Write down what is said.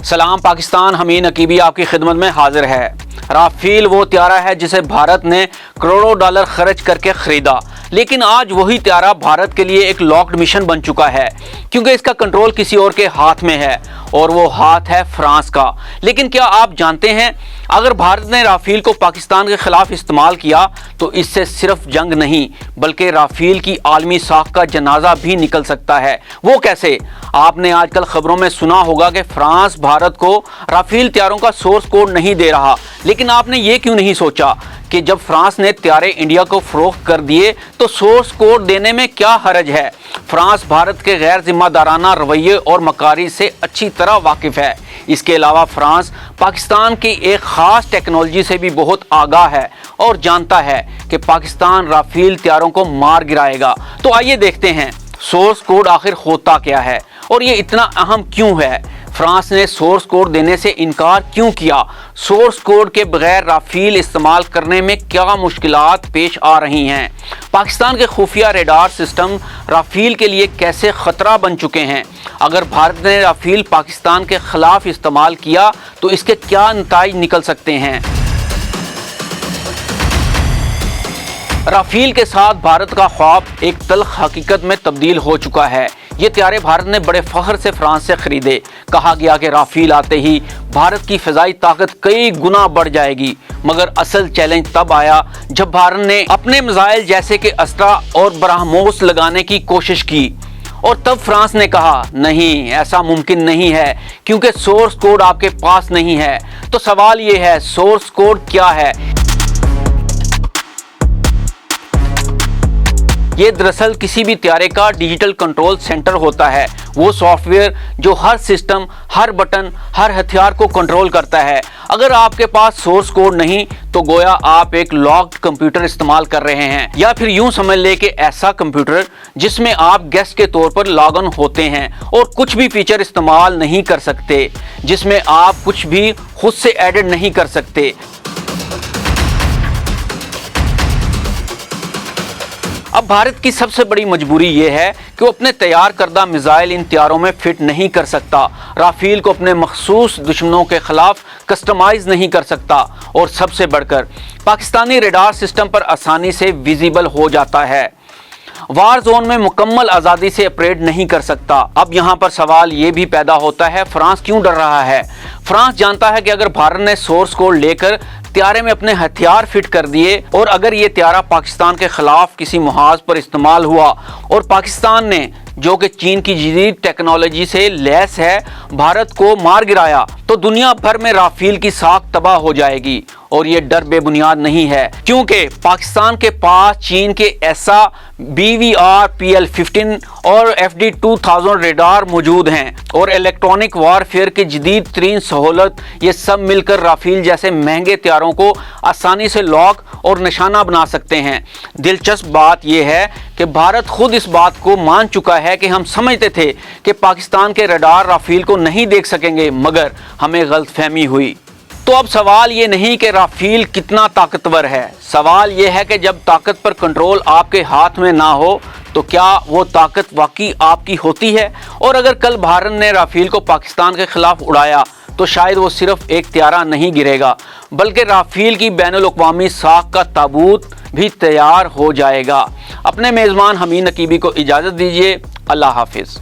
सलाम पाकिस्तान, हमीद नकीबी आपकी खिदमत में हाजिर है। राफेल वो त्यारा है जिसे भारत ने करोड़ों डॉलर खर्च करके खरीदा, लेकिन आज वही त्यारा भारत के लिए एक लॉक्ड मिशन बन चुका है, क्योंकि इसका कंट्रोल किसी और के हाथ में है और वो हाथ है फ्रांस का। लेकिन क्या आप जानते हैं, अगर भारत ने राफेल को पाकिस्तान के खिलाफ इस्तेमाल किया तो इससे सिर्फ जंग नहीं बल्कि राफेल की आलमी साख का जनाजा भी निकल सकता है। वो कैसे? आपने आजकल खबरों में सुना होगा कि फ्रांस भारत को राफेल त्यारों का सोर्स कोड नहीं दे रहा, लेकिन आपने ये क्यों नहीं सोचा कि जब फ्रांस ने त्यारे इंडिया को फरोख्त कर दिए तो सोर्स कोड देने में क्या हरज है? फ्रांस भारत के गैर जिम्मेदाराना रवैये और मकारी से अच्छी तरह वाकिफ है। इसके अलावा फ्रांस पाकिस्तान की एक ख़ास टेक्नोलॉजी से भी बहुत आगाह है और जानता है कि पाकिस्तान राफेल त्यारों को मार गिराएगा। तो आइए देखते हैं सोर्स कोड आखिर होता क्या है और ये इतना अहम क्यों है। फ्रांस ने सोर्स कोड देने से इनकार क्यों किया? सोर्स कोड के बगैर राफेल इस्तेमाल करने में क्या मुश्किलात पेश आ रही हैं? पाकिस्तान के खुफिया रेडार सिस्टम राफेल के लिए कैसे ख़तरा बन चुके हैं? अगर भारत ने राफेल पाकिस्तान के ख़िलाफ़ इस्तेमाल किया तो इसके क्या नताइज निकल सकते हैं? राफेल के साथ भारत का ख्वाब एक तल्ख हकीकत में तब्दील हो चुका है। ये त्यारे भारत ने बड़े फख्र से फ्रांस से खरीदे। कहा गया कि राफेल आते ही भारत की फ़िज़ाई ताकत कई गुना बढ़ जाएगी, मगर असल चैलेंज तब आया जब भारत ने अपने मिसाइल जैसे कि अस्त्रा और ब्रह्मोस लगाने की कोशिश की और तब फ्रांस ने कहा नहीं, ऐसा मुमकिन नहीं है क्योंकि सोर्स कोड आपके पास नहीं है। तो सवाल ये है, सोर्स कोड क्या है? ये दरअसल किसी भी त्यारे का डिजिटल कंट्रोल सेंटर होता है, वो सॉफ्टवेयर जो हर सिस्टम, हर बटन, हर हथियार को कंट्रोल करता है। अगर आपके पास सोर्स कोड नहीं तो गोया आप एक लॉक्ड कंप्यूटर इस्तेमाल कर रहे हैं, या फिर यूं समझ ले कि ऐसा कंप्यूटर जिसमें आप गेस्ट के तौर पर लॉग इन होते हैं और कुछ भी फीचर इस्तेमाल नहीं कर सकते, जिसमें आप कुछ भी खुद से एडिट नहीं कर सकते। अब भारत की सबसे बड़ी मजबूरी ये है कि वो अपने तैयार करदा मिसाइल इन त्यारों में फिट नहीं कर सकता, राफेल को अपने मखसूस दुश्मनों के खिलाफ कस्टमाइज नहीं कर सकता और सबसे बढ़कर पाकिस्तानी रेडार सिस्टम पर आसानी से विजिबल हो जाता है। वार जोन में मुकम्मल आज़ादी से ऑपरेट नहीं कर सकता। अब यहाँ पर सवाल ये भी पैदा होता है, फ्रांस क्यों डर रहा है? फ्रांस जानता है कि अगर भारत ने सोर्स कोड लेकर त्यारे में अपने हथियार फिट कर दिए और अगर ये त्यारा पाकिस्तान के खिलाफ किसी मुहाज पर इस्तेमाल हुआ और पाकिस्तान ने, जो कि चीन की जदीद टेक्नोलॉजी से लैस है, भारत को मार गिराया तो दुनिया भर में राफेल की साख तबाह हो जाएगी। और ये डर बेबुनियाद नहीं है, क्योंकि पाकिस्तान के पास चीन के ऐसा BVR PL-15 और FD-2000 रेडार मौजूद हैं और इलेक्ट्रॉनिक वारफेयर की जदीद तरीन सहूलत, ये सब मिलकर राफेल जैसे महंगे त्यारों को आसानी से लॉक और निशाना बना सकते हैं। दिलचस्प बात यह है कि भारत खुद इस बात को मान चुका है कि हम समझते थे कि पाकिस्तान के रडार राफेल को नहीं देख सकेंगे, मगर हमें गलतफहमी हुई। तो अब सवाल ये नहीं कि राफेल कितना ताकतवर है, सवाल ये है कि जब ताकत पर कंट्रोल आपके हाथ में ना हो तो क्या वो ताकत वाकई आपकी होती है? और अगर कल भारत ने राफेल को पाकिस्तान के खिलाफ उड़ाया तो शायद वो सिर्फ एक त्यारा नहीं गिरेगा, बल्कि राफेल की बैनुल-अक़वामी साख का ताबूत भी तैयार हो जाएगा। अपने मेज़बान हमीद नकीबी को इजाज़त दीजिए। अल्लाह हाफिज़।